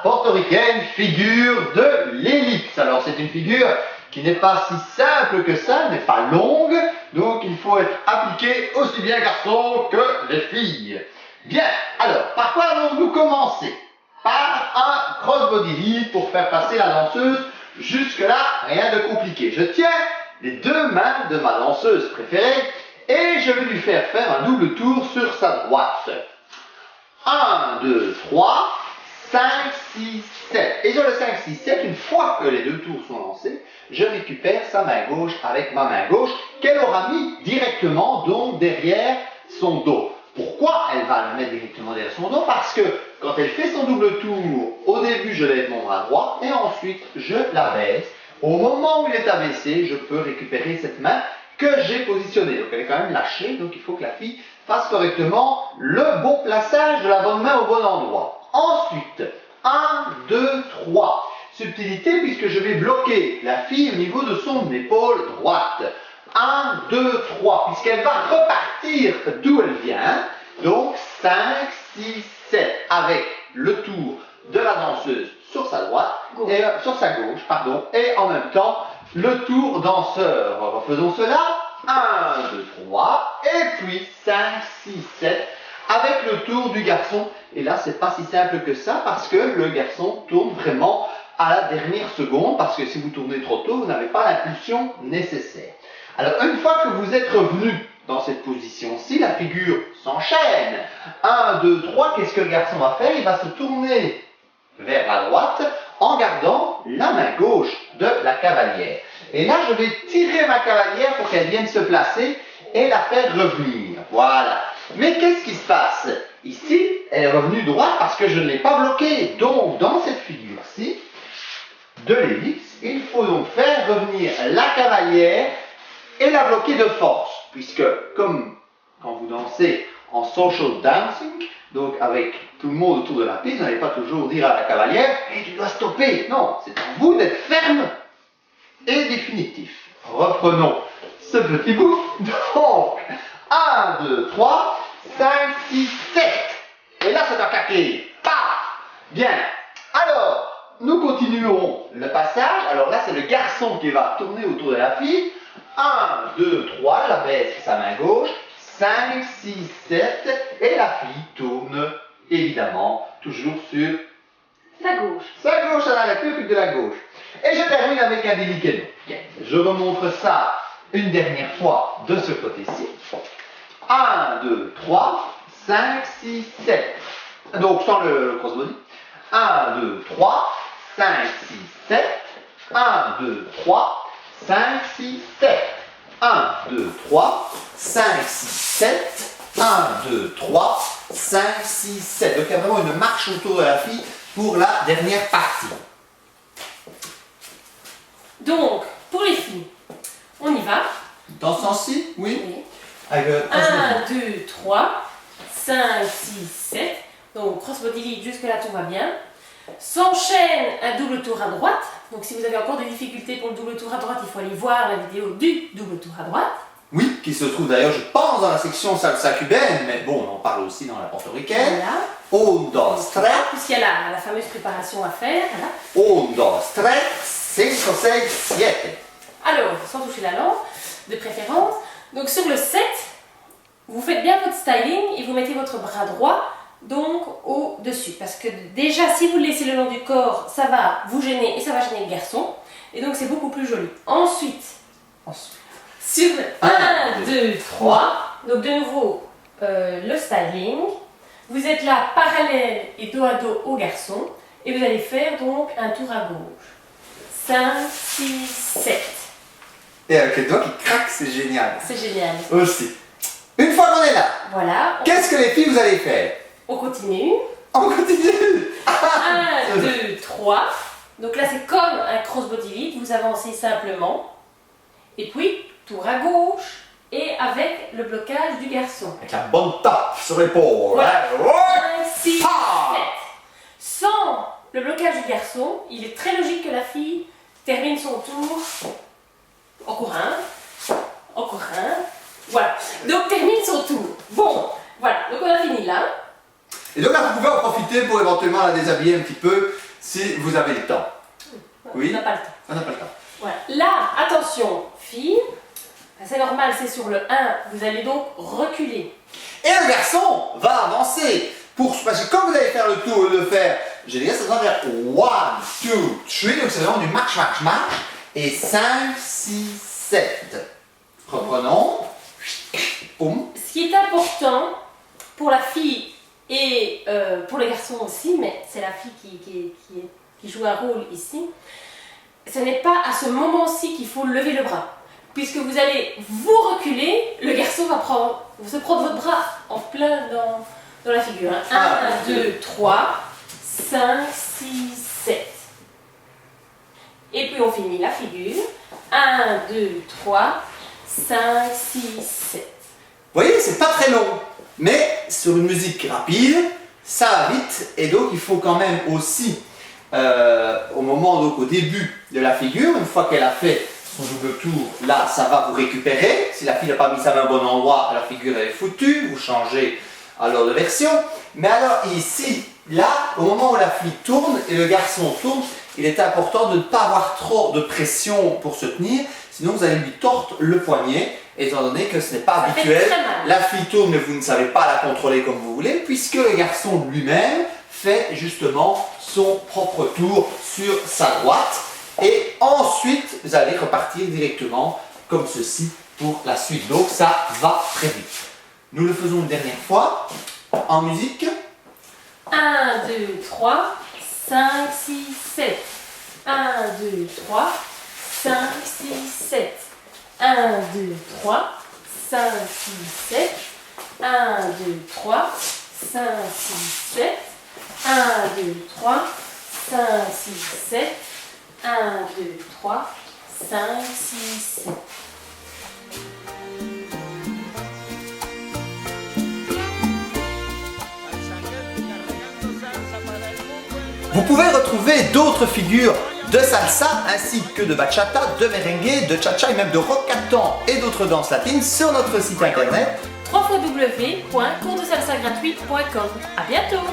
portoricaine figure de l'ellipse. Alors c'est une figure qui n'est pas si simple que ça, n'est pas longue, donc il faut être appliqué aussi bien garçons que les filles. Bien, alors par quoi allons-nous commencer? Par un crossbody lead pour faire passer la danseuse. Jusque-là, rien de compliqué. Je tiens les deux mains de ma danseuse préférée et je vais lui faire un double tour sur sa droite. 1, 2, 3, 5, 6, 7. Et sur le 5, 6, 7, une fois que les deux tours sont lancés, je récupère sa main gauche avec ma main gauche qu'elle aura mis directement donc derrière son dos. Pourquoi elle va la mettre directement derrière son dos? Parce que quand elle fait son double tour, au début je lève mon bras droit et ensuite je la baisse. Au moment où il est abaissé, je peux récupérer cette main que j'ai positionnée. Donc elle est quand même lâchée, donc il faut que la fille fasse correctement le bon plaçage de la bonne main au bon endroit. Ensuite, 1, 2, 3. Subtilité puisque je vais bloquer la fille au niveau de son épaule droite. 1, 2, 3, puisqu'elle va repartir d'où elle vient. Donc 5, 6, 7, avec le tour de la danseuse sur sa droite, et, sur sa gauche, pardon, et en même temps le tour danseur. Refaisons cela. 1, 2, 3, et puis 5, 6, 7, avec le tour du garçon. Et là, c'est pas si simple que ça, parce que le garçon tourne vraiment à la dernière seconde, parce que si vous tournez trop tôt, vous n'avez pas l'impulsion nécessaire. Alors, une fois que vous êtes revenu dans cette position-ci, la figure s'enchaîne. 1, 2, 3, qu'est-ce que le garçon va faire? Il va se tourner vers la droite en gardant la main gauche de la cavalière. Et là, je vais tirer ma cavalière pour qu'elle vienne se placer et la faire revenir. Voilà. Mais qu'est-ce qui se passe? Ici, elle est revenue droite parce que je ne l'ai pas bloquée. Donc, dans cette figure-ci de l'ellipse, il faut donc faire revenir la cavalière et la bloquer de force, puisque comme quand vous dansez en social dancing, donc avec tout le monde autour de la piste, vous n'allez pas toujours dire à la cavalière « Hey, tu dois stopper !» Non, c'est à vous d'être ferme et définitif. Reprenons ce petit bout. Donc, 1, 2, 3, 5, 6, 7. Et là, c'est un claqué. Paf! Bien. Alors, nous continuons le passage. Alors là, c'est le garçon qui va tourner autour de la fille. 1, 2, 3, la baisse sa main gauche, 5, 6, 7, et la fille tourne, évidemment, toujours sur sa gauche. Sa gauche, elle n'arrête plus que de la gauche. Et je termine avec un délicat. Je remontre ça une dernière fois de ce côté-ci. 1, 2, 3, 5, 6, 7. Donc sans le crossbody. 1, 2, 3, 5, 6, 7. 1, 2, 3. 5, 6, 7. 1, 2, 3, 5, 6, 7. 1, 2, 3, 5, 6, 7. Donc il y a vraiment une marche autour de la fille pour la dernière partie. Donc, pour les filles, on y va. Dans ce sens-ci? Oui. Oui. Avec 1, 2, 3, 5, 6, 7. Donc, crossbody lead, jusque-là tout va bien. S'enchaîne un double tour à droite. Donc si vous avez encore des difficultés pour le double tour à droite, il faut aller voir la vidéo du double tour à droite. Oui, qui se trouve d'ailleurs, je pense, dans la section salsa cubaine, mais bon, on en parle aussi dans la portoricaine. Voilà. 1, 2, 3. Puisqu'il y a la fameuse préparation à faire. Voilà. 1, 2, 3, 5, 6, 7. Alors, sans toucher la langue, de préférence. Donc sur le 7, vous faites bien votre styling et vous mettez votre bras droit donc au-dessus. Parce que déjà, si vous le laissez le long du corps, ça va vous gêner et ça va gêner le garçon. Et donc, c'est beaucoup plus joli. Ensuite, sur le 1, 2, 3, donc de nouveau, le styling. Vous êtes là parallèle et dos à dos au garçon. Et vous allez faire donc un tour à gauche. 5, 6, 7. Et avec les doigts qui craquent, c'est génial. C'est génial. Aussi. Une fois qu'on est là, Voilà. qu'est-ce que les filles vous allez faire? On continue. On continue. 1, 2, 3. Donc là, c'est comme un crossbody lead. Vous avancez simplement. Et puis, tour à gauche. Et avec le blocage du garçon. Avec la bonne tape sur l'épaule. Voilà. Hein? 5, 6, 7. Sans le blocage du garçon, il est très logique que la fille termine son tour. Encore un. Encore un. Voilà. Donc, termine son tour. Bon, voilà. Donc, on a fini là. Et donc là, vous pouvez en profiter pour éventuellement la déshabiller un petit peu si vous avez le temps. Oui. On n'a pas le temps. On n'a pas le temps. Voilà. Là, attention, filles, c'est normal, c'est sur le 1, vous allez donc reculer. Et le garçon va avancer. Parce que quand vous allez faire le tour, le faire, je dirais, ça va faire 1, 2, 3. Donc c'est vraiment du marche, marche, marche. Et 5, 6, 7. Reprenons. Boum. Ce qui est important pour la fille et pour les garçons aussi, mais c'est la fille qui joue un rôle ici, ce n'est pas à ce moment-ci qu'il faut lever le bras. Puisque vous allez vous reculer, le garçon va se prendre votre bras en plein dans la figure. 1, 2, 3, 5, 6, 7. Et puis on finit la figure. 1, 2, 3, 5, 6, 7. Vous voyez, c'est pas très long. Mais sur une musique rapide, ça va vite. Et donc il faut quand même aussi, au moment, donc au début de la figure, une fois qu'elle a fait son double tour, là, ça va vous récupérer. Si la fille n'a pas mis sa main au bon endroit, la figure est foutue. Vous changez alors de version. Mais alors ici, là, au moment où la fille tourne et le garçon tourne, il est important de ne pas avoir trop de pression pour se tenir. Sinon, vous allez lui tordre le poignet, étant donné que ce n'est pas habituel. La fille tourne, mais vous ne savez pas la contrôler comme vous voulez, puisque le garçon lui-même fait justement son propre tour sur sa droite. Et ensuite, vous allez repartir directement comme ceci pour la suite. Donc, ça va très vite. Nous le faisons une dernière fois en musique. 1, 2, 3, 5, 6, 7. 1, 2, 3, 5, 6, 7. 1, 2, 3, 5, 6, 7. 1, 2, 3, 5, 6, 7. 1, 2, 3, 5, 6, 7. 1, 2, 3, 5, 6, 7. Vous pouvez retrouver d'autres figures de salsa ainsi que de bachata, de merengue, de cha-cha et même de rock-catan et d'autres danses latines sur notre site internet www.coursdesalsagratuit.com. À bientôt!